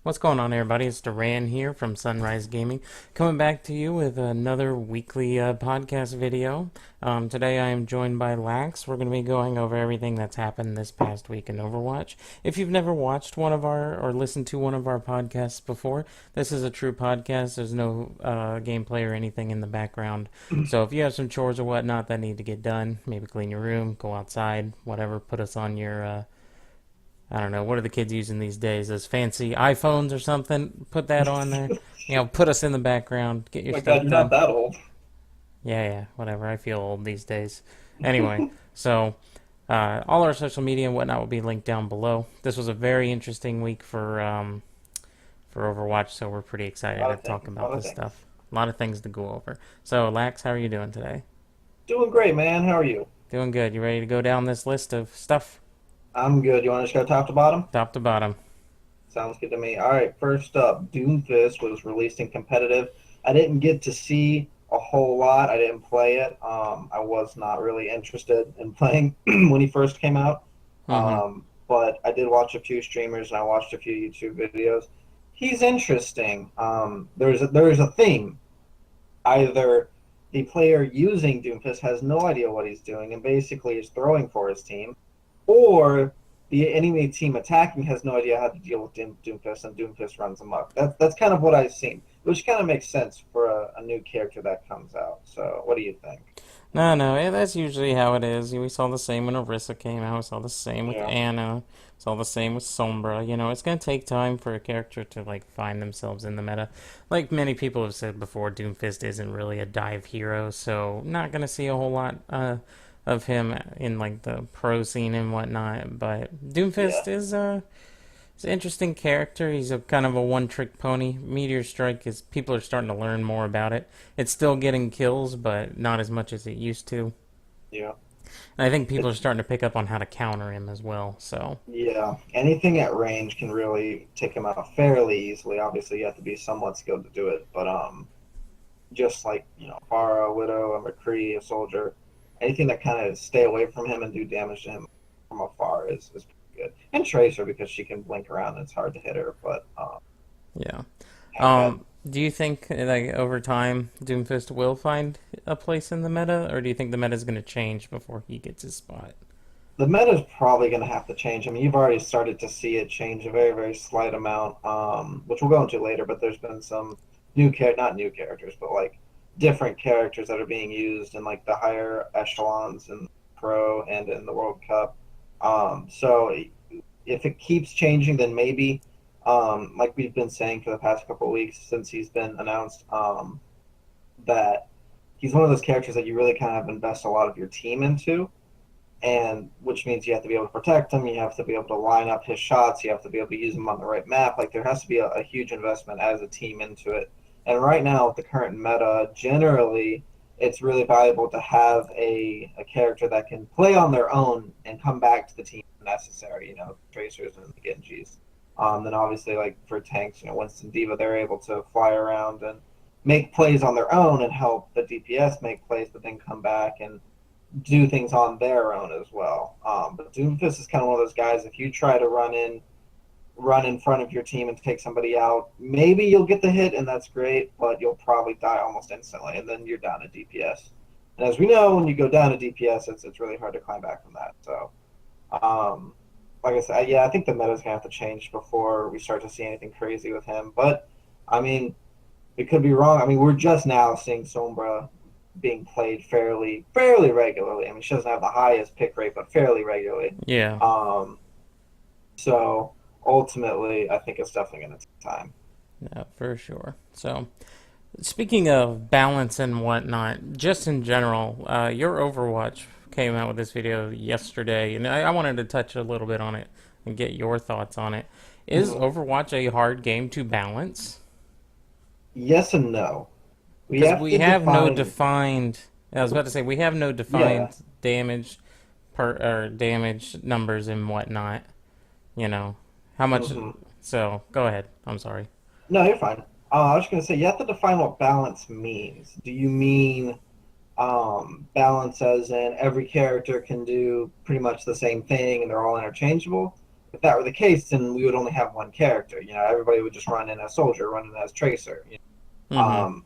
What's going on, everybody? It's Duran here from Sunrise Gaming, coming back to you with another weekly podcast video. Today I am joined by Lax. We're going to be going over everything that's happened this past week in Overwatch. If you've never watched one of our or listened to one of our podcasts before, this is a true podcast. There's no gameplay or anything in the background. So if you have some chores or whatnot that need to get done, maybe clean your room, go outside, whatever, put us on your I don't know, what are the kids using these days? Those fancy iPhones or something? Put that on there. Put us in the background. Get your My God, stuff you're not done. that old. Yeah, whatever. I feel old these days. Anyway, so all our social media and whatnot will be linked down below. This was a very interesting week for Overwatch, so we're pretty A excited lot to of talk things, a about lot of this things. stuff. A lot of things to go over. So, Lax, how are you doing today? Doing great, man. How are you? Doing good. You ready to go down this list of stuff, I'm good. You want to just go top to bottom? top to bottom? Sounds good to me. All right, first up, Doomfist was released in competitive. I didn't get to see a whole lot. I didn't play it. I was not really interested in playing when he first came out. Mm-hmm. But I did watch a few streamers and I watched a few YouTube videos. He's interesting. There's a theme. Either the player using Doomfist has no idea what he's doing and basically is throwing for his team, or the enemy team attacking has no idea how to deal with Doomfist and Doomfist runs amok. That's kind of what I've seen, which kind of makes sense for a new character that comes out. So, what do you think? No, that's usually how it is. We saw the same when Orisa came out. We saw the same with Yeah, Anna. Saw the same with Sombra. It's gonna take time for a character to find themselves in the meta. Like many people have said before, Doomfist isn't really a dive hero, so not gonna see a whole lot of him in the pro scene and whatnot. But yeah. Doomfist is he's an interesting character. He's a kind of a one-trick pony. Meteor Strike is people are starting to learn more about it. It's still getting kills, but not as much as it used to. Yeah. And I think people are It's starting to pick up on how to counter him as well. So yeah. Anything at range can really take him out fairly easily. Obviously, you have to be somewhat skilled to do it, but just like Pharah, a Widow, a McCree, a Soldier, anything that kind of stay away from him and do damage to him from afar is pretty good. And Tracer because she can blink around and it's hard to hit her, but yeah. ain't bad. Do you think over time Doomfist will find a place in the meta, or do you think the meta is going to change before he gets his spot? The meta is probably going to have to change. I mean, you've already started to see it change a very, very slight amount, which we'll go into later. But there's been some not new characters, but like different characters that are being used in like the higher echelons in Pro and in the World Cup. So if it keeps changing, then maybe, like we've been saying for the past couple of weeks since he's been announced, that he's one of those characters that you really kind of invest a lot of your team into, and which means you have to be able to protect him, you have to be able to line up his shots, you have to be able to use him on the right map. Like there has to be a huge investment as a team into it. And right now with the current meta, generally it's really valuable to have a character that can play on their own and come back to the team if necessary, Tracers and the Genjis. Then obviously like for tanks, Winston Diva, they're able to fly around and make plays on their own and help the DPS make plays, but then come back and do things on their own as well. But Doomfist is kind of one of those guys. If you try to run in front of your team and take somebody out, maybe you'll get the hit, and that's great. But you'll probably die almost instantly, and then you're down to DPS. And as we know, when you go down to DPS, it's really hard to climb back from that. So, like I said, yeah, I think the meta's gonna have to change before we start to see anything crazy with him. But I mean, it could be wrong. I mean, we're just now seeing Sombra being played fairly regularly. I mean, she doesn't have the highest pick rate, but fairly regularly. Yeah, Um, so ultimately, I think it's definitely going to take time. yeah, for sure. So speaking of balance and whatnot, just in general, your Overwatch came out with this video yesterday, and I wanted to touch a little bit on it and get your thoughts on it. Is Mm-hmm. Overwatch a hard game to balance? Yes and no. We Because have we to have no define. defined. I was about to say we have no Yeah. defined damage per or damage numbers and whatnot. You know how much. Mm-hmm. So go ahead. I'm sorry. No, you're fine. I was going to say you have to define what balance means. Do you mean balance as in every character can do pretty much the same thing and they're all interchangeable? if that were the case, then we would only have one character. Everybody would just run in as soldier, run in as tracer. Mm-hmm.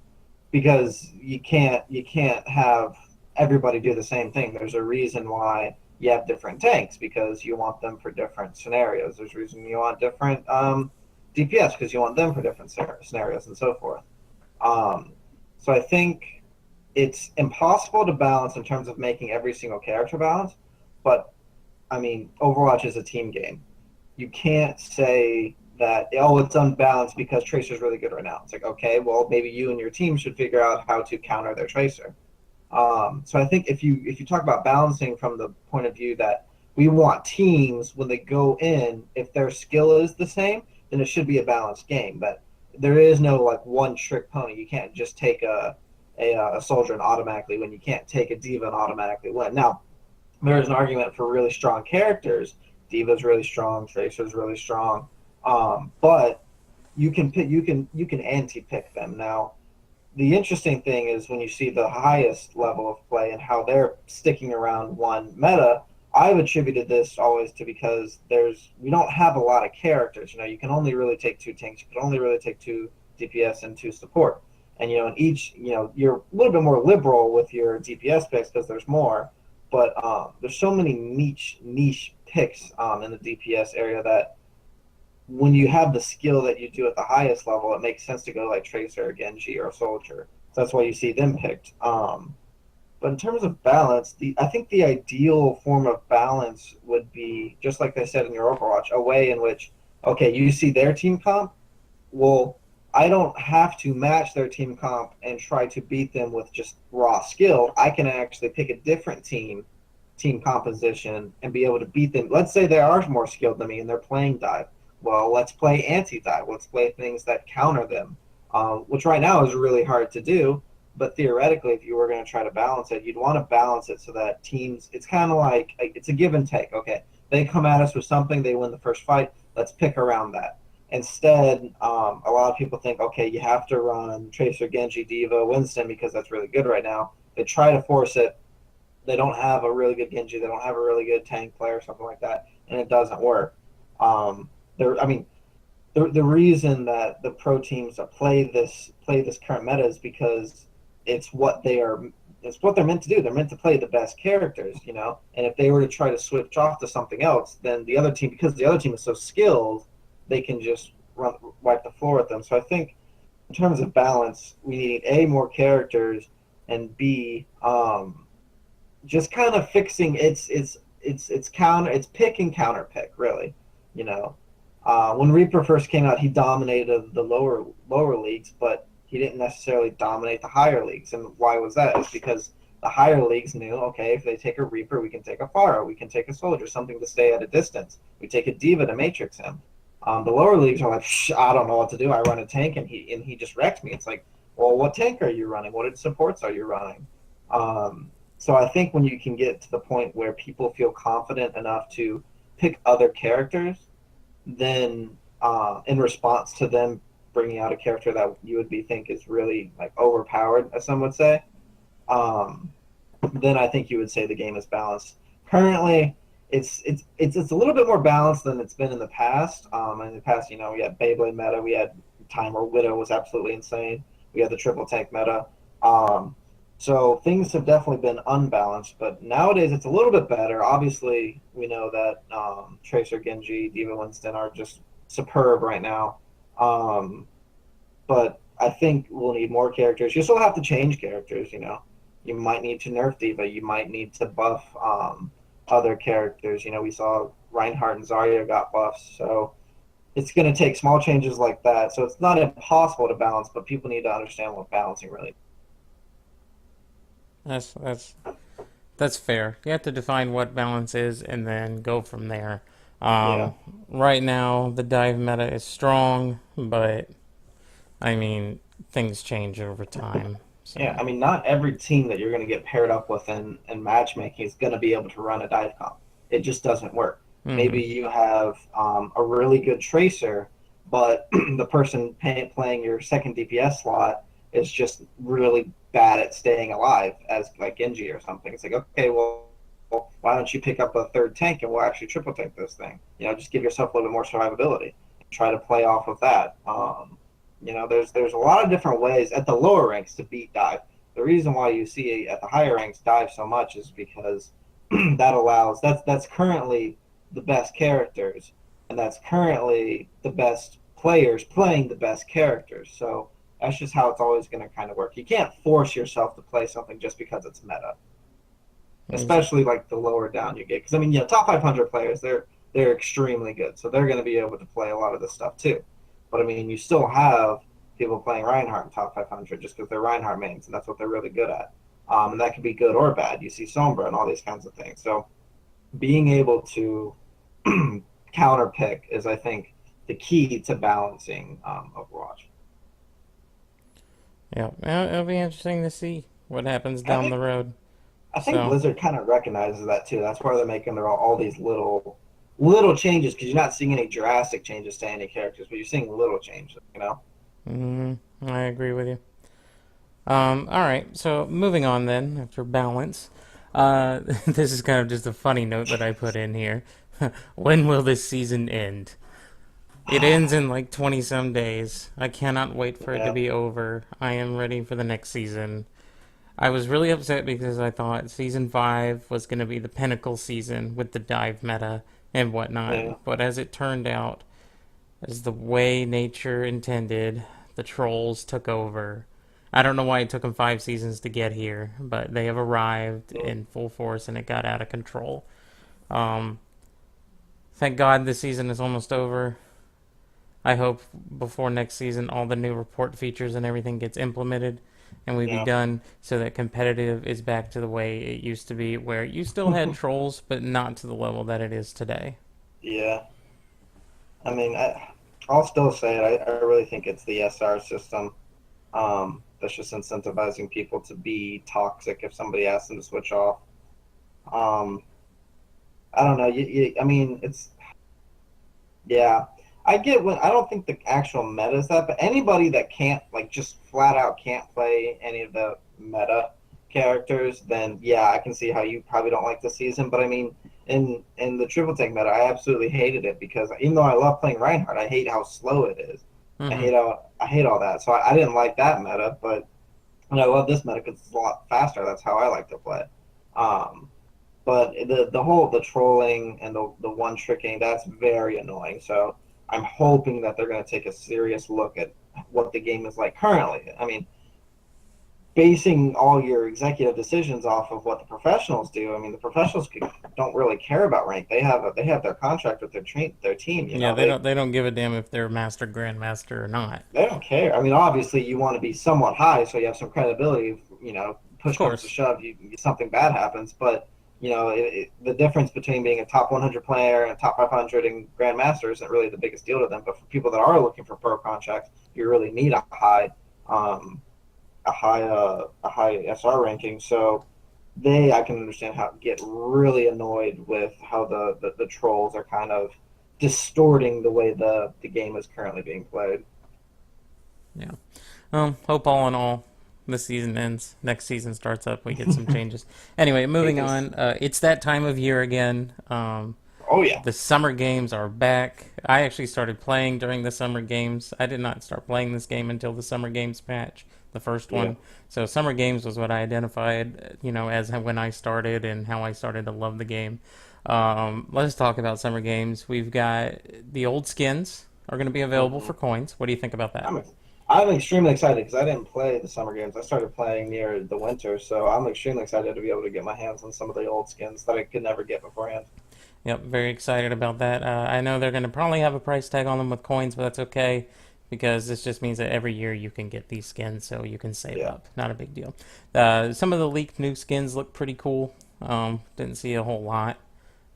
Because you can't have everybody do the same thing. There's a reason why you have different tanks, because you want them for different scenarios. There's a reason you want different DPS, because you want them for different scenarios and so forth. Um, so I think it's impossible to balance in terms of making every single character balance, but I mean, Overwatch is a team game. You can't say that, oh, it's unbalanced because Tracer's really good right now. It's like, okay, well, maybe you and your team should figure out how to counter their Tracer. So I think if you talk about balancing from the point of view that we want teams, when they go in, if their skill is the same, then it should be a balanced game. But there is no like one trick pony. You can't just take a soldier and automatically win. You can't take a diva and automatically win. Now, there is an argument for really strong characters. Diva's really strong, Tracer's really strong, but you can anti-pick them. Now, the interesting thing is when you see the highest level of play and how they're sticking around one meta. I've attributed this always to because we don't have a lot of characters. You can only really take two tanks. You can only really take two DPS and two support. And in each, you're a little bit more liberal with your DPS picks because there's more. But there's so many niche picks in the DPS area that when you have the skill that you do at the highest level, it makes sense to go like Tracer, Genji, or Soldier. So that's why you see them picked. But in terms of balance, I think the ideal form of balance would be, just like they said in your Overwatch, a way in which, okay, you see their team comp, well, I don't have to match their team comp and try to beat them with just raw skill. I can actually pick a different team composition, and be able to beat them. Let's say they are more skilled than me and they're playing dive. Well, let's play anti-dive. Let's play things that counter them, which right now is really hard to do. But theoretically, if you were going to try to balance it, you'd want to balance it so that teams, it's kind of like, it's a give and take. Okay, they come at us with something, they win the first fight, let's pick around that. Instead, a lot of people think, okay, you have to run Tracer, Genji, Diva, Winston because that's really good right now. They try to force it. They don't have a really good Genji. They don't have a really good tank player or something like that, and it doesn't work. I mean, the reason that the pro teams play this current meta is because it's what they're meant to do. They're meant to play the best characters, And if they were to try to switch off to something else, then the other team, because the other team is so skilled, they can just wipe the floor with them. So I think in terms of balance, we need A, more characters, and B, just kind of fixing it's pick and counter pick, really. When Reaper first came out, he dominated the lower leagues, but he didn't necessarily dominate the higher leagues. And why was that? It's because the higher leagues knew, okay, if they take a Reaper, we can take a Pharah, we can take a Soldier, something to stay at a distance. We take a Diva to Matrix him. The lower leagues are like, I don't know what to do. I run a tank and he just wrecks me. It's like, well, what tank are you running? What supports are you running? So I think when you can get to the point where people feel confident enough to pick other characters, then in response to them bringing out a character that you would think is really like overpowered, as some would say, then I think you would say the game is balanced. Currently, it's a little bit more balanced than it's been in the past. In the past, we had Beyblade meta, we had time where Widow was absolutely insane. We had the triple tank meta. So things have definitely been unbalanced, but nowadays it's a little bit better. Obviously, we know that Tracer, Genji, Diva, Winston are just superb right now. But I think we'll need more characters. You still have to change characters, You might need to nerf Diva. You might need to buff other characters. We saw Reinhardt and Zarya got buffs, so it's going to take small changes like that. So it's not impossible to balance, but people need to understand what balancing really That's fair. You have to define what balance is and then go from there. Yeah. Right now, the dive meta is strong, but I mean, things change over time. So. Yeah, I mean, not every team that you're going to get paired up with in matchmaking is going to be able to run a dive comp. It just doesn't work. Mm-hmm. Maybe you have a really good tracer, but the person playing your second DPS slot is just really bad at staying alive, as like Genji or something. It's like, okay, well, why don't you pick up a third tank and we'll actually triple tank this thing? Just give yourself a little bit more survivability. Try to play off of that. There's a lot of different ways at the lower ranks to beat dive. The reason why you see at the higher ranks dive so much is because that's currently the best characters, and that's currently the best players playing the best characters. So that's just how it's always going to kind of work. You can't force yourself to play something just because it's meta, especially like the lower down you get. Because top 500 players, they're extremely good, so they're going to be able to play a lot of this stuff too. But you still have people playing Reinhardt in top 500 just because they're Reinhardt mains, and that's what they're really good at. And that could be good or bad. You see Sombra and all these kinds of things. So being able to counter pick is, I think, the key to balancing Overwatch. Yeah, it'll be interesting to see what happens down the road. I think Blizzard kind of recognizes that too. That's why they're making all these little changes, because you're not seeing any drastic changes to any characters, but you're seeing little changes. I agree with you. All right, so moving on then, after balance. This is kind of just a funny note that I put in here. When will this season end? It ends in like 20-some days. I cannot wait for it to be over. I am ready for the next season. I was really upset because I thought Season 5 was going to be the pinnacle season with the dive meta and whatnot. Yeah. But as it turned out, as the way nature intended, the trolls took over. I don't know why it took them 5 seasons to get here, but they have arrived in full force and it got out of control. Thank God this season is almost over. I hope before next season all the new report features and everything gets implemented and we be done, so that competitive is back to the way it used to be, where you still had trolls, but not to the level that it is today. Yeah. I'll still say it. I really think it's the SR system that's just incentivizing people to be toxic if somebody asks them to switch off. I don't know. It's... Yeah. I don't think the actual meta is that, but anybody that can't, just flat out can't play any of the meta characters, then yeah, I can see how you probably don't like the season. But in the triple tank meta, I absolutely hated it, because even though I love playing Reinhardt, I hate how slow it is. Mm-hmm. I hate all that. So I didn't like that meta, but I love this meta because it's a lot faster. That's how I like to play. But the trolling and the one tricking, that's very annoying. So I'm hoping that they're going to take a serious look at what the game is like currently. Basing all your executive decisions off of what the professionals do. The professionals don't really care about rank. They have their contract with their team. They don't give a damn if they're master, grandmaster, or not. They don't care. Obviously you want to be somewhat high so you have some credibility. Push comes to shove, something bad happens, but. The difference between being a top 100 player and a top 500 and grandmaster isn't really the biggest deal to them. But for people that are looking for pro contracts, you really need a high SR ranking. So I can understand how get really annoyed with how the trolls are kind of distorting the way the game is currently being played. Yeah. Hope all in all, this season ends, next season starts up, we get some changes. Anyway, moving on. It's that time of year again. Oh yeah. The summer games are back. I actually started playing during the summer games. I did not start playing this game until the summer games patch, the first one. So summer games was what I identified, as when I started and how I started to love the game. Let's talk about summer games. We've got the old skins are going to be available for coins. What do you think about that? I'm extremely excited because I didn't play the summer games. I started playing near the winter, so I'm extremely excited to be able to get my hands on some of the old skins that I could never get beforehand. Yep, very excited about that. I know they're going to probably have a price tag on them with coins, but that's okay, because this just means that every year you can get these skins, so you can save up. Not a big deal. Some of the leaked new skins look pretty cool. Didn't see a whole lot.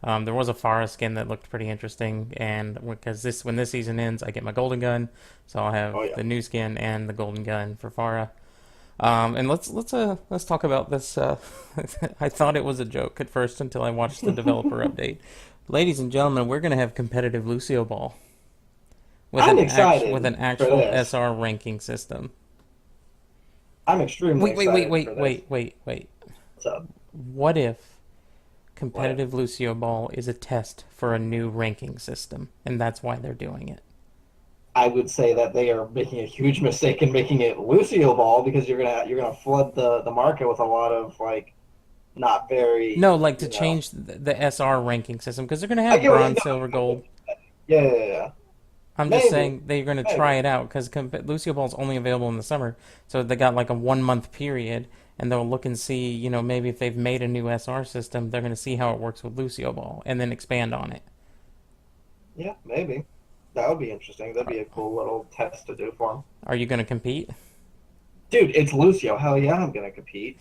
There was a Pharah skin that looked pretty interesting, and because when this season ends, I get my golden gun, so I'll have the new skin and the golden gun for Pharah. And let's talk about this. I thought it was a joke at first until I watched the developer update. Ladies and gentlemen, we're gonna have competitive Lucio Ball with an actual SR ranking system. I'm extremely excited. Wait. What's up? What if competitive Lucio Ball is a test for a new ranking system, and that's why they're doing it. I would say that they are making a huge mistake in making it Lucio Ball because you're gonna flood the market with a lot of like not very No, like to you know. change the SR ranking system because they're going to I have get what you bronze, know. silver, gold. Yeah. I'm just Maybe, saying they're going to try maybe. it out because Lucio Ball's only available in the summer, so they got like a 1 month period, and they'll look and see, maybe if they've made a new SR system, they're going to see how it works with Lucio Ball and then expand on it. Yeah, maybe. That would be interesting. That'd Are, be a cool little test to do for him. are you going to compete? Dude, it's Lucio. Hell yeah, I'm gonna compete.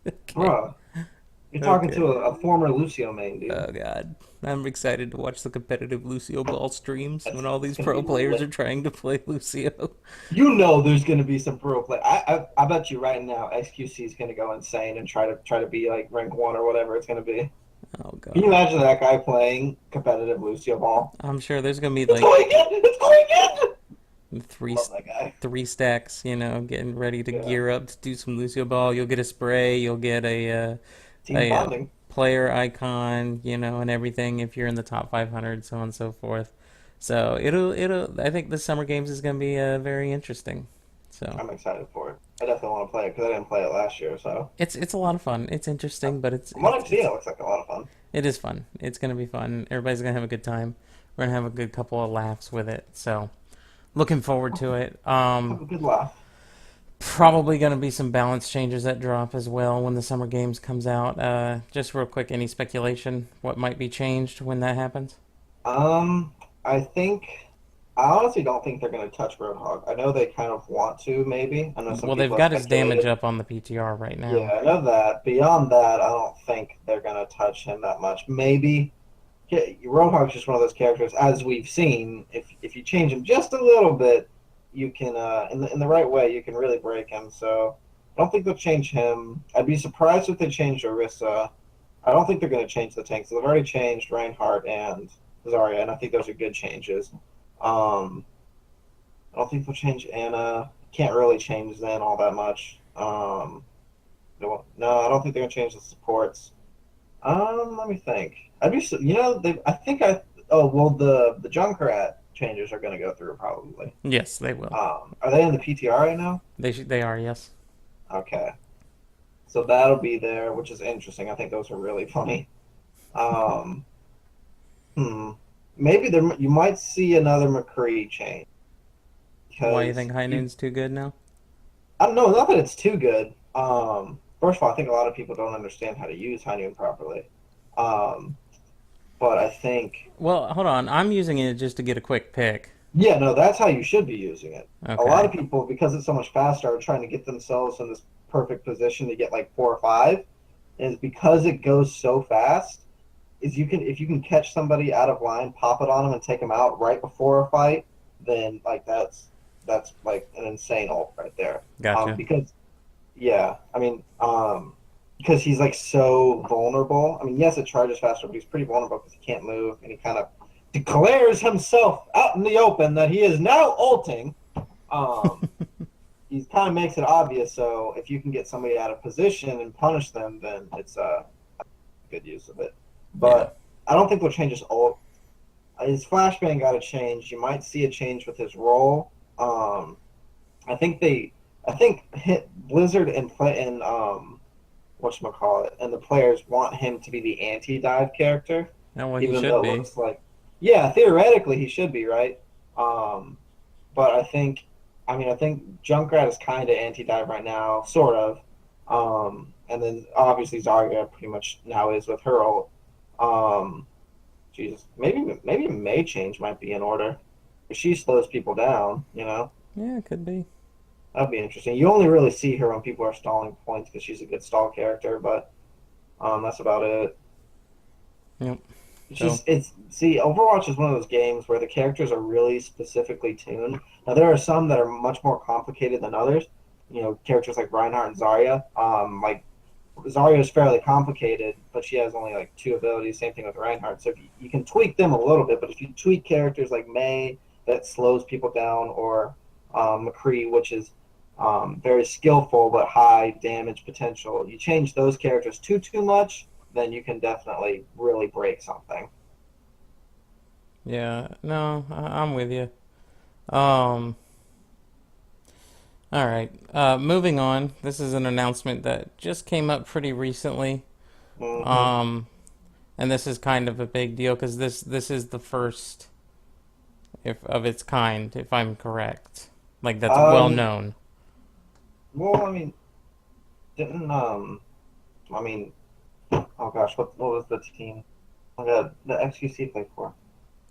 Okay. Bruh, you're talking Okay. to a former Lucio main, dude. Oh God, I'm excited to watch the competitive Lucio Ball streams when all It's these gonna pro be players lit. are trying to play Lucio. You know there's gonna be some pro play. I bet you right now XQC is gonna go insane and try to be like rank one or whatever it's gonna be. Oh Can you God, imagine that guy playing competitive Lucio Ball? I'm sure there's gonna be It's like going in! It's going in! three Love that guy. three stacks, getting ready to Yeah. gear up to do some Lucio Ball. You'll get a spray, you'll get Team a bonding. player icon, and everything if you're in the top 500, so on and so forth. So it'll. I think the summer games is gonna be very interesting. So I'm excited for it. I definitely want to play it because I didn't play it last year. So it's a lot of fun. It's interesting, but from what I've seen, it looks like a lot of fun. it is fun. It's gonna be fun. Everybody's gonna have a good time. We're gonna have a good couple of laughs with it. So looking forward to it. Have a good laugh. Probably going to be some balance changes that drop as well when the Summer Games comes out. Just real quick, any speculation what might be changed when that happens? Um, I think I honestly don't think they're going to touch Roadhog. I know they kind of want to, maybe. I know some Well, they've people have got his damage speculated. up on the PTR right Yeah, now. I know that. Beyond that, I don't think they're going to touch him that much. Maybe yeah, Roadhog's just one of those characters, as we've seen. If you change him just a little bit, you can in the right way, you can really break him. So I don't think they'll change him. I'd be surprised if they changed Orisa. I don't think they're going to change the tanks. They've already changed Reinhardt and Zarya, and I think those are good changes. Um, I don't think they'll change Anna. Can't really change Zen all that much. No, I don't think they're going to change the supports. Let me think. I'd be, they. I think I. Oh well, the Junkrat changes are going to go through probably. Yes, they will. Are they in the PTR right now? They are, yes. Okay, so that'll be there, which is interesting. I think those are really funny. Um, hmm. Maybe there you might see another McCree change Why you because think High you. Noon's too good now? I don't know. Not that it's too good. First of all, I think a lot of people don't understand how to use Hynun properly. Um, but I think Well, hold on. I'm using it just to get a quick pick. yeah, no, that's how you should be using it. A lot Okay. of people, because it's so much faster, are trying to get themselves in this perfect position to get like 4 or 5. And it's because it goes so fast. Is you can if you can catch somebody out of line, pop it on them, and take them out right before a fight, then like that's like an insane ult right there. Gotcha. Because yeah, I mean, because he's like so vulnerable. I mean, yes, it charges faster, but he's pretty vulnerable because he can't move, and he kind of declares himself out in the open that he is now ulting. Um, he kind of makes it obvious. So if you can get somebody out of position and punish them, then it's a good use of it. Yeah. But I don't think they'll change his ult. His flashbang got to change. You might see a change with his role. I think I think hit Blizzard and whatchamacallit, and the players want him to be the anti-dive character, Oh, well, he even should though it be. looks like, yeah, theoretically he should be, right? Um, but I think Junkrat is kind of anti-dive right now, sort of. And then obviously Zarya pretty much now is with her ult. Um, Jesus, maybe May change might be in order. If she slows people down, Yeah, it could be. that'd be interesting. You only really see her when people are stalling points because she's a good stall character, but that's about it. Yep. It's So, just it's see, Overwatch is one of those games where the characters are really specifically tuned. Now there are some that are much more complicated than others. Characters like Reinhardt and Zarya. Like Zarya is fairly complicated, but she has only like 2 abilities. Same thing with Reinhardt. So if you can tweak them a little bit, but if you tweak characters like May that slows people down, or McCree, which is very skillful but high damage potential, you change those characters too much, then you can definitely really break something. Yeah, no, I'm with you. Um, all right. Moving on. This is an announcement that just came up pretty recently. Hmm. Um, and this is kind of a big deal because this is the first if of its kind, if I'm correct. Like that's well Um, known. well, I mean, didn't I mean, oh gosh, what was the team? The XQC played for?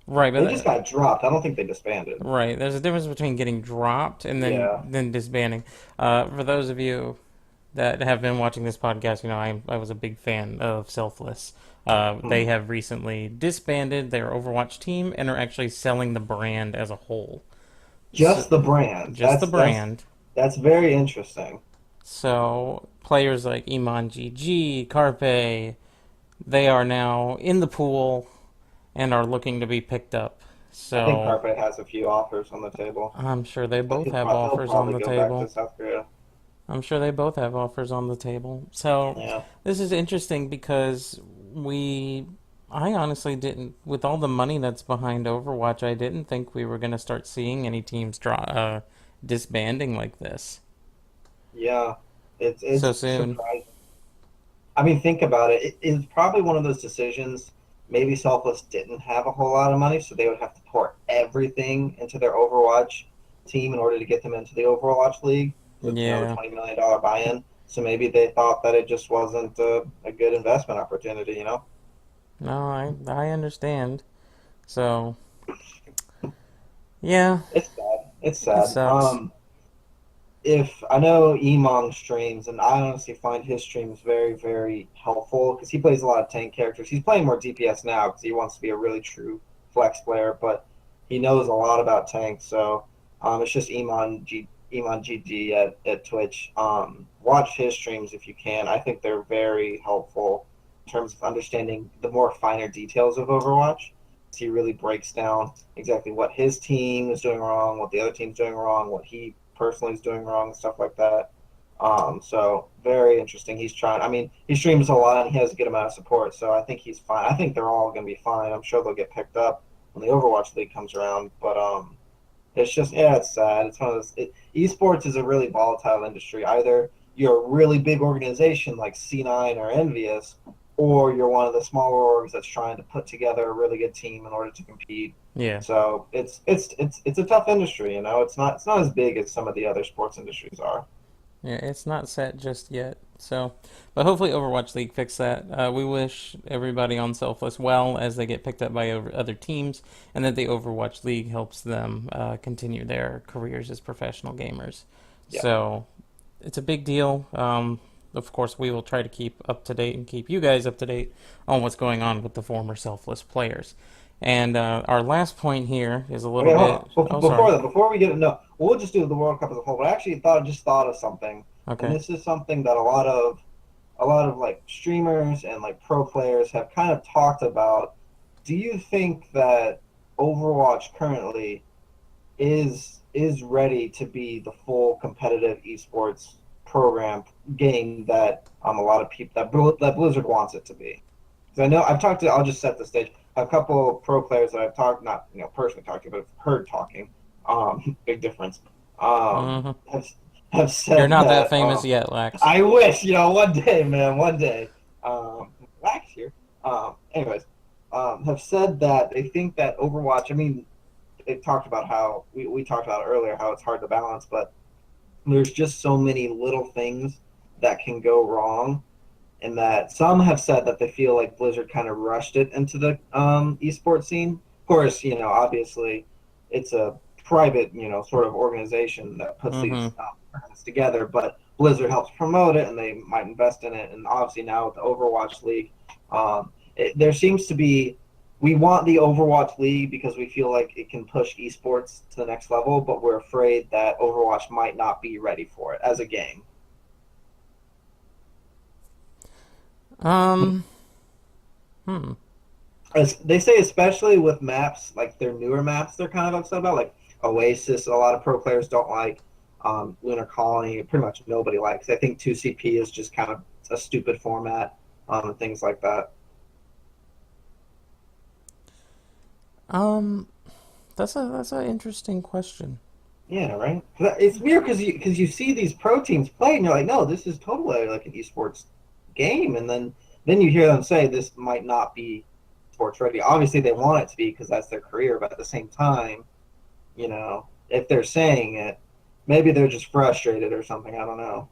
Right, They just but got dropped. I don't think they disbanded. right. There's a difference between getting dropped and Yeah. then disbanding. For those of you that have been watching this podcast, I was a big fan of Selfless. They Hmm. have recently disbanded their Overwatch team and are actually selling the brand as a whole. So, Just the brand. just the brand. That's very interesting. So players like Iman GG, Carpe, they are now in the pool and are looking to be picked up. I think So Carpe has a few offers on the table. I'm sure they both have He'll offers on probably the go back to table. South Korea. I'm sure they both have offers on the table. So Yeah. this is interesting because I honestly didn't, with all the money that's behind Overwatch, I didn't think we were going to start seeing any teams disbanding like this Yeah. so It's soon. surprising. I mean, think about it. It's probably one of those decisions. Maybe Selfless didn't have a whole lot of money, so they would have to pour everything into their Overwatch team in order to get them into the Overwatch League with the Yeah, $20 million buy-in. So maybe they thought that it just wasn't a good investment opportunity. no, I understand. So yeah, It's sad. It's it sad. sucks. If I know Emong streams, and I honestly find his streams very, very helpful because he plays a lot of tank characters. He's playing more DPS now because he wants to be a really true flex player, but he knows a lot about tanks. So it's just Emon GG at Twitch. Watch his streams if you can. I think they're very helpful in terms of understanding the more finer details of Overwatch. He really breaks down exactly what his team is doing wrong, what the other team's doing wrong, what he personally is doing wrong, and stuff like that. So very interesting. He's trying. I mean, he streams a lot and he has a good amount of support. So I think he's fine. I think they're all going to be fine. I'm sure they'll get picked up when the Overwatch League comes around. But it's just it's sad. It's one of those. Esports is a really volatile industry. Either you're a really big organization like C9 or Envious, or you're one of the smaller orgs that's trying to put together a really good team in order to compete. Yeah. So it's a tough industry. It's not as big as some of the other sports industries are. Yeah, it's not set just yet. So, but hopefully Overwatch League fix that. We wish everybody on Selfless well as they get picked up by other teams, and that the Overwatch League helps them continue their careers as professional gamers. Yeah. So, it's a big deal. Of course, we will try to keep up to date and keep you guys up to date on what's going on with the former Selfless players. And our last point here is a little Okay, hold bit. on. Oh, Before sorry. that, before we get no, we'll just do the World Cup as a whole. But I actually just thought of something, and Okay. this is something that a lot of like streamers and like pro players have kind of talked about. Do you think that Overwatch currently is ready to be the full competitive esports program game that a lot of people that Blizzard wants it to be? Because I know I've talked to. I'll just set the stage. A couple of pro players that I've talked, not personally talked to, but have heard talking. Big difference. Um, Mm-hmm. have have You're said not that that. famous yet, Lax. I wish, one day, man, one day. Last year. Anyways, have said that they think that Overwatch. I mean, they've talked about how we talked about earlier how it's hard to balance, but there's just so many little things that can go wrong, and that some have said that they feel like Blizzard kind of rushed it into the esports scene. Of course, obviously, it's a private, sort of organization that puts these Mm-hmm. tournaments together, but Blizzard helps promote it, and they might invest in it. And obviously now with the Overwatch League, there seems to be we want the Overwatch League because we feel like it can push esports to the next level, but we're afraid that Overwatch might not be ready for it as a game. Um. Hmm. As they say, especially with maps like their newer maps, they're kind of upset about like Oasis. A lot of pro players don't like Lunar Colony. Pretty much nobody likes. I think 2CP is just kind of a stupid format. and things like that. Um, that's an interesting question. Yeah, right. It's weird because you see these pro teams play, and you're like, no, this is totally like an esports game, and then you hear them say this might not be sports ready. Obviously, they want it to be because that's their career, but at the same time, if they're saying it, maybe they're just frustrated or something. I don't know.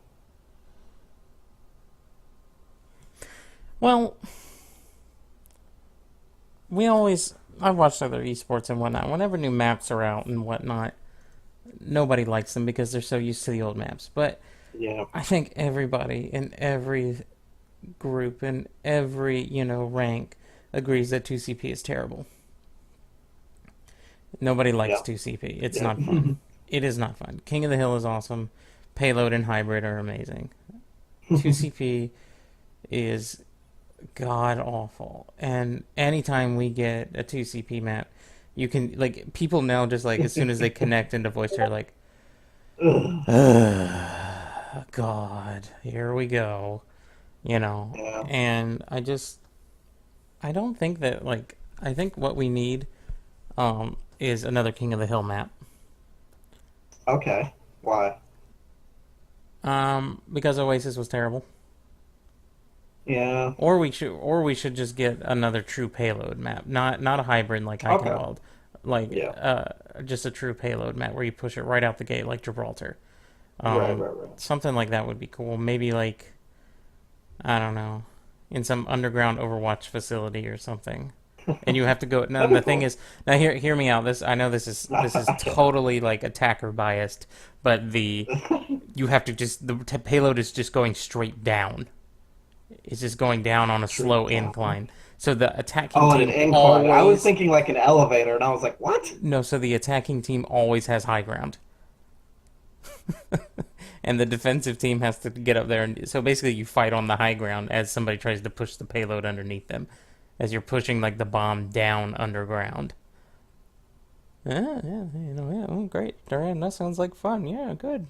Well, I've watched other esports and whatnot. Whenever new maps are out and whatnot, nobody likes them because they're so used to the old maps. But Yeah, I think everybody in every group in every rank agrees that 2CP is terrible. Nobody likes yeah, 2CP. It's yeah. not fun. It is not fun. King of the Hill is awesome. Payload and hybrid are amazing. 2CP is god awful. And anytime we get a 2CP map, you can like people now just like as soon as they connect into voice, they're like, God, here we go. Yeah. And I don't think that like I think what we need is another King of the Hill map. Okay. Why? Because Oasis was terrible. Yeah. Or we should just get another true payload map, not a hybrid like Okay. Eichenwald, like Yeah. just a true payload map where you push it right out the gate like Gibraltar. Right. Right. Right. Something like that would be cool. Maybe like I don't know, in some underground Overwatch facility or something. And you have to go. Now That'd the be thing cool. is, now hear me out. I know this is totally like attacker biased, but you have to just the payload is just going straight down. It's just going down on a slow Straight down. incline. So the attacking Oh, and an team incline. I was always thinking like an elevator, and I was like, what? no. So the attacking team always has high ground, and the defensive team has to get up there. And so basically, you fight on the high ground as somebody tries to push the payload underneath them, as you're pushing like the bomb down underground. Yeah, yeah, yeah. Oh, great, Duran. That sounds like fun. Yeah, good.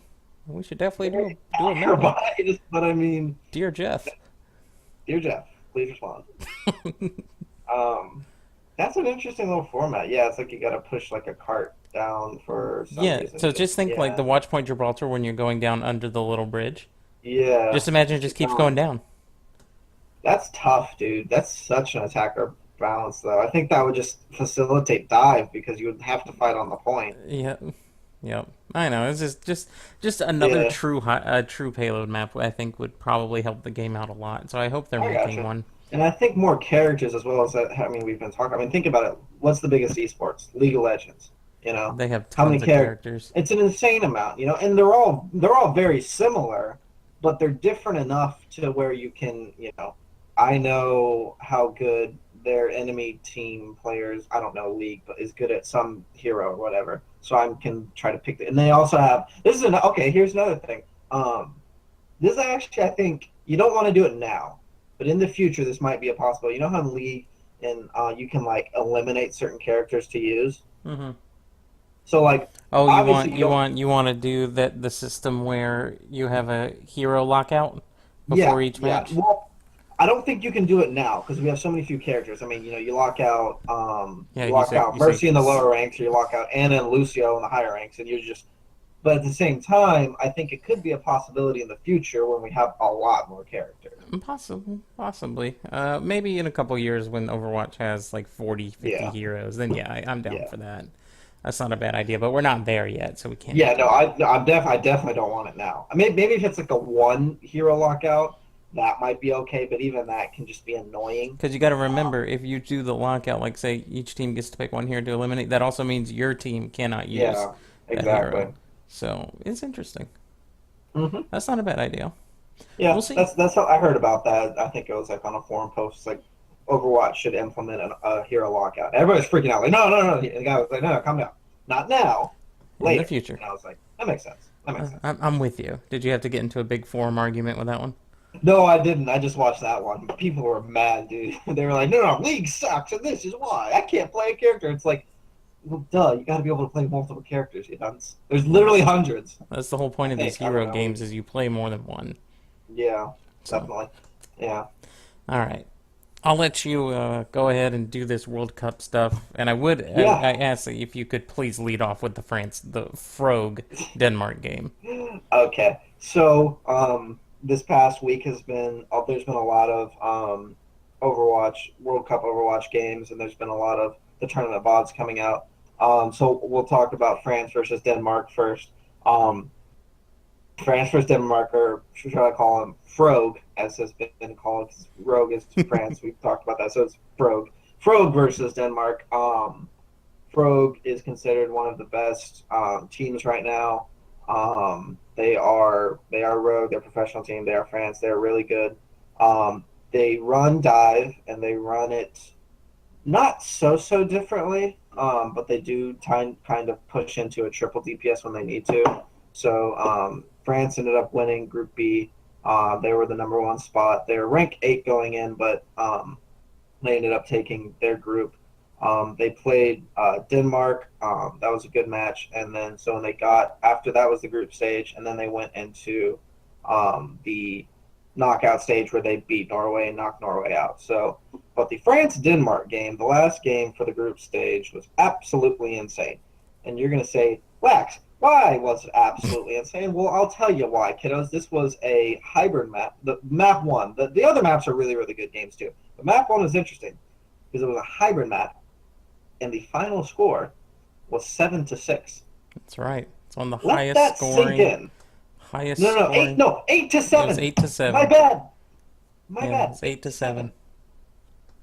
We should definitely do a meta. But I mean, Dear Jeff. dear Jeff, please respond. Um, that's an interesting little format. Yeah, it's like you got to push like a cart down for some Yeah, reason. so just think like Yeah, the Watch Point Gibraltar when you're going down under the little bridge. yeah. Just imagine it just keeps going down. That's tough, dude. That's such an attacker balance, though. I think that would just facilitate dive because you would have to fight on the point. Yeah, yep. I know. It's just another Yeah, true payload map. I think would probably help the game out a lot. So I hope they're I making gotcha. one. And I think more characters as well as that. I mean, we've been talking. I mean, think about it. What's the biggest esports? League of Legends. You know, They have how many tons of characters? characters. It's an insane amount. And they're all very similar, but they're different enough to where you can. I know how good their enemy team players. I don't know league, but is good at some hero or whatever. So I can try to pick it. And they also have. This is okay. Here's another thing. This actually, I think you don't want to do it now, but in the future, this might be a possible. You know how in League and you can like eliminate certain characters to use. Hmm. So like Oh, you obviously want you you don't. want you want to do the system where you have a hero lockout Yeah, before each yeah. match. Well, I don't think you can do it now because we have so many few characters. I mean, you lock out Yeah, you lock out you say Mercy in the lower ranks, or you lock out Anna and Lucio in the higher ranks, and you just. But at the same time, I think it could be a possibility in the future when we have a lot more characters. Possibly. Maybe in a couple years when Overwatch has like 40, 50 Yeah, heroes, then yeah, I'm down yeah. for that. That's not a bad idea, but we're not there yet, so we can't Yeah, do no, it. I definitely don't want it now. I mean, maybe if it's like a one hero lockout, that might be okay. But even that can just be annoying. Because you got to remember, if you do the lockout, like say each team gets to pick one hero to eliminate, that also means your team cannot use Yeah, that hero. exactly. So it's interesting. Hmm. That's not a bad idea. We'll Yeah, see. that's how I heard about that. I think it was like on a forum post. It's like Overwatch should implement a hero lockout. Everybody's freaking out. Like, no, no, no. The guy was like, no, no, calm down. Not now, In the later. future. And I was like, that makes sense. That makes sense. I'm with you. Did you have to get into a big forum argument with that one? No, I didn't. I just watched that one. People were mad, dude. They were like, no, no, League sucks, and this is why I can't play a character. It's like, well, duh, you got to be able to play multiple characters. There's literally hundreds. That's the whole point I of these think I don't hero know. games is you play more than one. Yeah, So definitely. Yeah. All right. I'll let you go ahead and do this World Cup stuff, and Yeah. I ask if you could please lead off with the Frog Denmark game. Okay. So, this past week has been there's been a lot of Overwatch World Cup Overwatch games, and there's been a lot of the tournament VODs coming out. So we'll talk about France versus Denmark first. Um, France versus Denmark, or should I call them Frog, as has been called. 'Cause Rogue is France. We've talked about that, so it's Frog. Frog versus Denmark. Frog is considered one of the best teams right now. They are Rogue. They're a professional team. They are France. They're really good. They run dive and they run it not so differently, but they do kind of push into a triple DPS when they need to. So France ended up winning Group B. They were the number one spot. They were ranked 8 going in, but they ended up taking their group. They played Denmark. That was a good match. And then so when they got after that was the group stage, and then they went into the knockout stage where they beat Norway and knocked Norway out. So, but the France Denmark game, the last game for the group stage, was absolutely insane. And you're going to say, Wax, why was it absolutely insane? Well, I'll tell you why, kiddos. This was a hybrid map. The map one, the other maps are really, really good games too. But map one was interesting because it was a hybrid map, and the final score was 7-6. That's right. It's on the Let highest that sink scoring, in. highest No, no, scoring. 8 to It was 7. 8 to My 7. bad. My Yeah, bad. it's 8 to 7.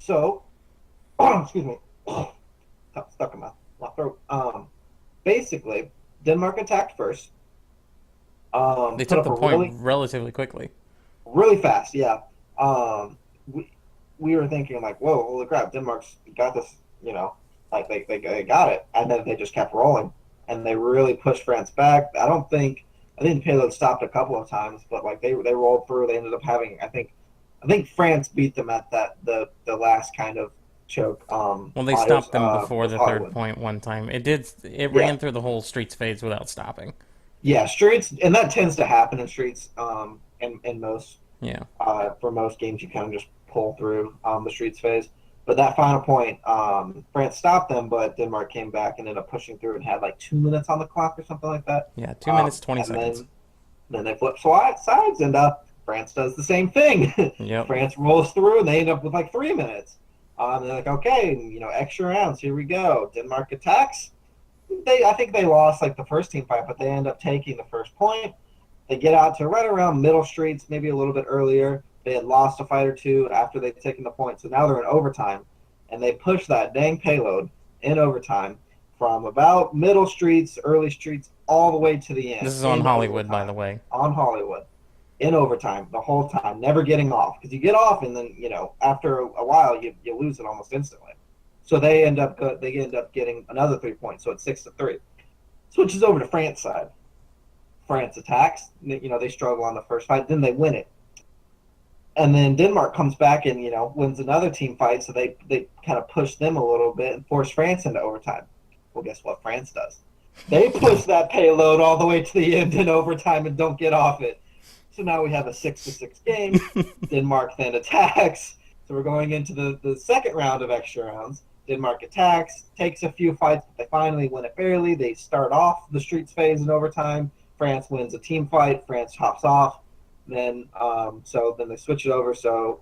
So, excuse me, stuck in my throat. Basically, Denmark attacked first. They Put took up the a point relatively quickly. really fast. Yeah. We we were thinking like, whoa, holy crap, Denmark's got this. Like they got it, and then they just kept rolling, and they really pushed France back. I think the payload stopped a couple of times, but like they rolled through. They ended up having I think France beat them at the last kind of choke. Well, they stopped them It before was the third Hollywood. point one time. It Yeah, ran through the whole streets phase without stopping. yeah, streets, and that tends to happen in streets. In most Yeah. for most games, you kind of just pull through the streets phase. But that final point, France stopped them, but Denmark came back and ended up pushing through and had like 2 minutes on the clock or something like that. Yeah, 2 minutes, 20 And seconds. then they flip sides, and France does the same thing. Yep. France rolls through, and they end up with like 3 minutes. They're like, okay, extra rounds, here we go. Denmark attacks. I think they lost like the first team fight, but they end up taking the first point. They get out to right around middle streets, maybe a little bit earlier. They had lost a fight or two after they'd taken the point, so now they're in overtime, and they push that dang payload in overtime from about middle streets, early streets, all the way to the end This is on in Hollywood, by overtime the way. on Hollywood in overtime the whole time, never getting off because you get off and then after a while you lose it almost instantly. So they end up getting another 3 points, so it's 6-3. Switches over to France side. France attacks. They struggle on the first fight, then they win it. And then Denmark comes back and wins another team fight, so they kind of push them a little bit and force France into overtime. Well, guess what France does? They push that payload all the way to the end in overtime and don't get off it. So now we have a 6-6 game. Denmark then attacks. So we're going into the second round of extra rounds. Denmark attacks, takes a few fights, but they finally win it fairly. They start off the streets phase in overtime. France wins a team fight. France hops off. Then then they switch it over. So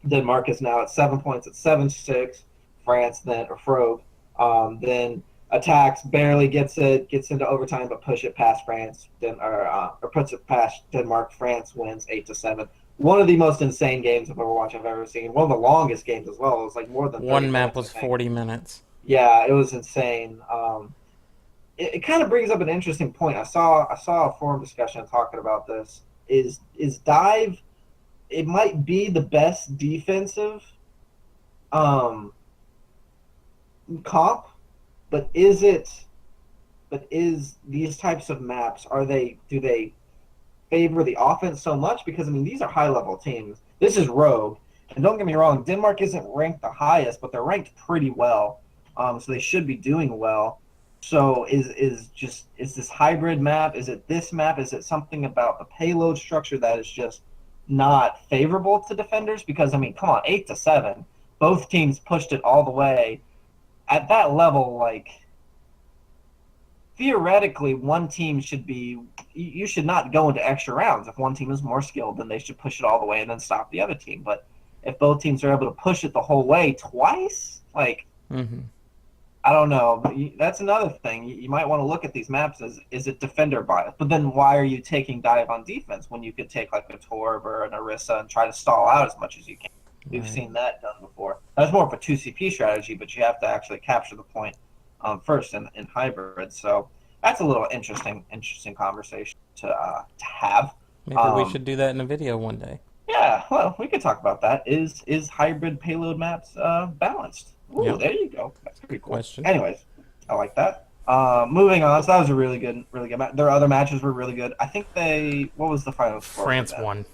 Denmark is now at 7 points at 7-6. France then or Frog then attacks, barely gets into overtime, but push it past France. Or puts it past Denmark. France wins 8-7. One of the most insane games of Overwatch I've ever seen. One of the longest games as well. It was like more than 30 One map minutes, I was think. 40 minutes. Yeah, it was insane. It kind of brings up an interesting point. I saw a forum discussion talking about this. Is dive? It might be the best defensive comp, but is it? But is these types of maps do they favor the offense so much? Because these are high level teams. This is Rogue, and don't get me wrong, Denmark isn't ranked the highest, but they're ranked pretty well. So they should be doing well. So is this hybrid map? Is it this map? Is it something about the payload structure that is just not favorable to defenders because I mean, come on, 8-7, both teams pushed it all the way. At that level, like theoretically, one team should be. You should not go into extra rounds. If one team is more skilled, then they should push it all the way and then stop the other team. But if both teams are able to push it the whole way twice, like Mm-hmm. I don't know. But that's another thing. You might want to look at these maps as is it defender bias? But then why are you taking dive on defense when you could take like a Torb or an Orisa and try to stall out as much as you can? We've Right. seen that done before. That's more of a 2CP strategy, but you have to actually capture the point first in hybrid. So that's a little interesting conversation to have. Maybe we Um, should do that in a video one day. yeah, well, we could talk about that. Is hybrid payload maps balanced? Ooh, Yep. there you go. That's pretty Good cool. question. Anyways, I like that. Moving on. So that was a really good match. Their other matches were really good. I think they. What was the final score for France them? won.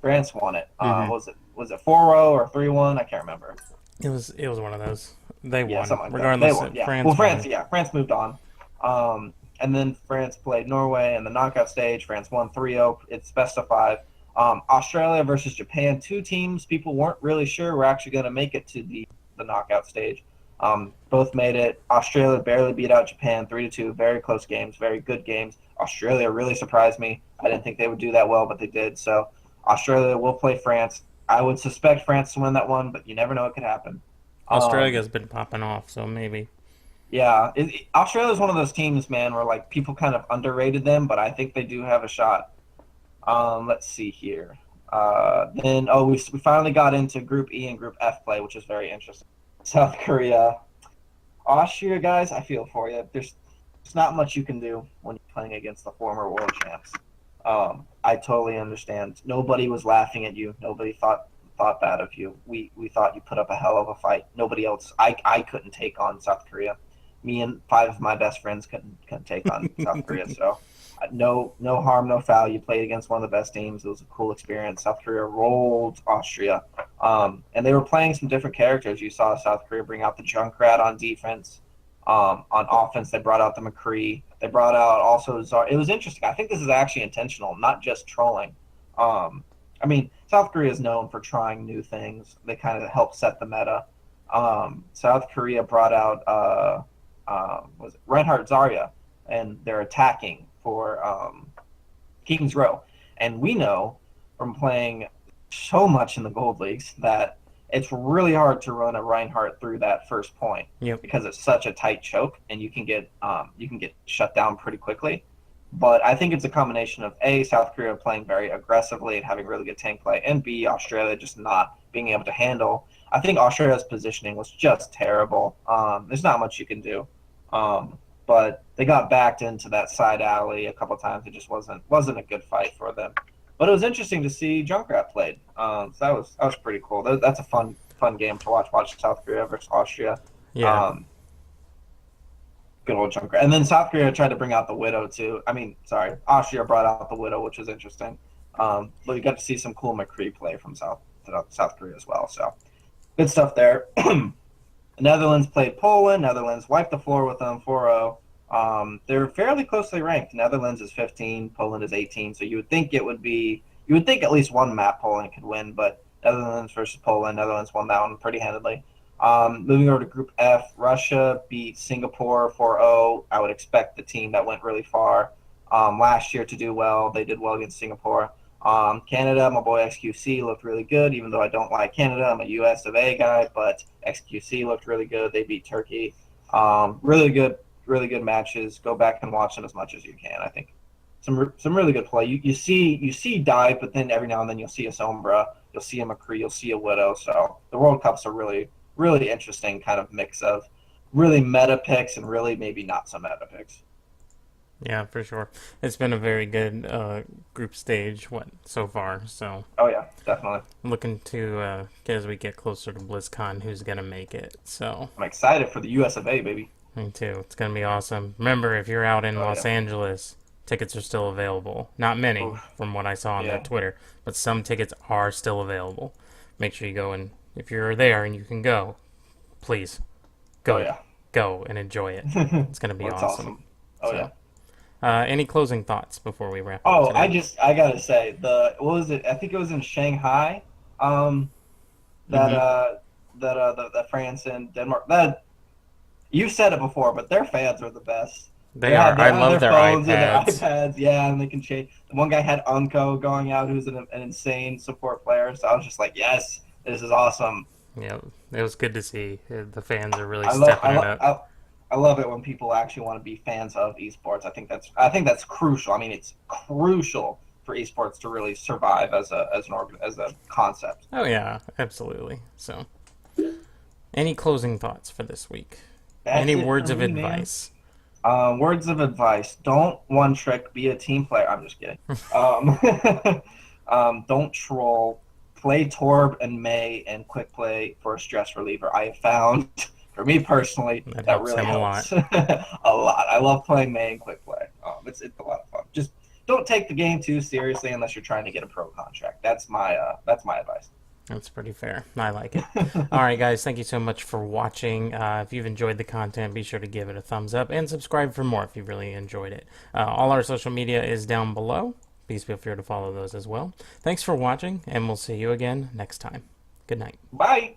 France won it. Mm-hmm. Was it 4-0 or 3-1? I can't remember. It was one of those. They Yeah, won. something like that. They Regardless, won. Yeah. Well, France France. won. Yeah, France moved on. And then France played Norway in the knockout stage. France won 3-0. It's best of five. Australia versus Japan. Two teams people weren't really sure were actually going to make it to the knockout stage. Both made it. Australia barely beat out Japan 3-2. Very close games. Very good games. Australia really surprised me. I didn't think they would do that well, but they did. So Australia will play France. I would suspect France to win that one, but you never know; it could happen. Um, Australia's been popping off, so maybe. yeah, Australia is one of those teams, man, where like people kind of underrated them, but I think they do have a shot. Let's see here. Then we finally got into Group E and Group F play, which is very interesting. South Korea, Austria, guys, I feel for you. There's not much you can do when you're playing against the former world champs. I totally understand. Nobody was laughing at you. Nobody thought bad of you. We thought you put up a hell of a fight. Nobody else. I couldn't take on South Korea. Me and five of my best friends couldn't take on South Korea. So no harm, no foul. You played against one of the best teams. It was a cool experience. South Korea rolled Austria, and they were playing some different characters. You saw South Korea bring out the Junkrat on defense. On offense, they brought out the McCree. They brought out also Zar. It was interesting. I think this is actually intentional, not just trolling. I mean, South Korea is known for trying new things. They kind of help set the meta. South Korea brought out was it Reinhardt Zarya, and they're attacking for King's Row. And we know from playing so much in the gold leagues that it's really hard to run a Reinhardt through that first point Yep. because it's such a tight choke, and you can get shut down pretty quickly. But I think it's a combination of A, South Korea playing very aggressively and having really good tank play, and B, Australia just not being able to handle. I think Australia's positioning was just terrible. There's not much you can do. But they got backed into that side alley a couple times. It just wasn't a good fight for them. But it was interesting to see Junkrat played. So that was pretty cool. That's a fun game to watch. Watch South Korea versus Austria. Yeah. Um, Good old Junkrat. And then South Korea tried to bring out the Widow too. I mean, sorry, Austria brought out the Widow, which was interesting. But you got to see some cool McCree play from South Korea as well. So good stuff there. Netherlands played Poland. Netherlands wiped the floor with them 4-0. They're fairly closely ranked. Netherlands is 15, Poland is 18. So you would think at least one map Poland could win, but Netherlands versus Poland, Netherlands won that one pretty handedly. Moving over to Group F, Russia beat Singapore 4-0. I would expect the team that went really far last year to do well. They did well against Singapore. Canada, my boy XQC looked really good, even though I don't like Canada. I'm a US of A guy, but XQC looked really good. They beat Turkey. Really good matches. Go back and watch them as much as you can. I think some really good play. You see dive, but then every now and then you'll see a Sombra, you'll see a McCree, you'll see a Widow. So the World Cup's a really interesting kind of mix of really meta picks and really maybe not so meta picks. Yeah, for sure. It's been a very good group stage so far. So Oh yeah, definitely. looking to as we get closer to BlizzCon, who's gonna make it. So I'm excited for the US of A, baby. me too. It's gonna be awesome. Remember, if you're out in Oh Los yeah. Angeles, tickets are still available. Not many, Oof. from what I saw on their Yeah. Twitter, but some tickets are still available. Make sure you go, and if you're there and you can go, please Oh go, yeah. go and enjoy it. It's gonna be Well, it's awesome. awesome. Oh So yeah. Any closing thoughts before we wrap up Oh, today? I gotta say the what was it? I think it was in Shanghai. Um, that Mm-hmm. the France and Denmark. That you said it before, but their fans are the best. They are. They I have love their their phones and their iPads. iPads, yeah, and they can change. One guy had Unco going out, who's an insane support player. So I was just like, yes, this is awesome. Yeah, it was good to see. The fans are really I love stepping it up. I love it when people actually want to be fans of esports. I think that's crucial. I mean, it's crucial for esports to really survive as a concept. Oh yeah, absolutely. So, any closing thoughts for this week? That's Any it for words of me, man. advice? Words of advice: don't one trick, be a team player. I'm just kidding. Um, don't troll. Play Torb and May and quick play for a stress reliever. I have found, for me personally, That that helps really him a lot. helps a lot. I love playing May and quick play. It's a lot of fun. Just don't take the game too seriously unless you're trying to get a pro contract. That's my advice. That's pretty fair. I like it. All right, guys, thank you so much for watching. If you've enjoyed the content, be sure to give it a thumbs up and subscribe for more if you really enjoyed it. All our social media is down below. Please feel free to follow those as well. Thanks for watching, and we'll see you again next time. Good night. Bye.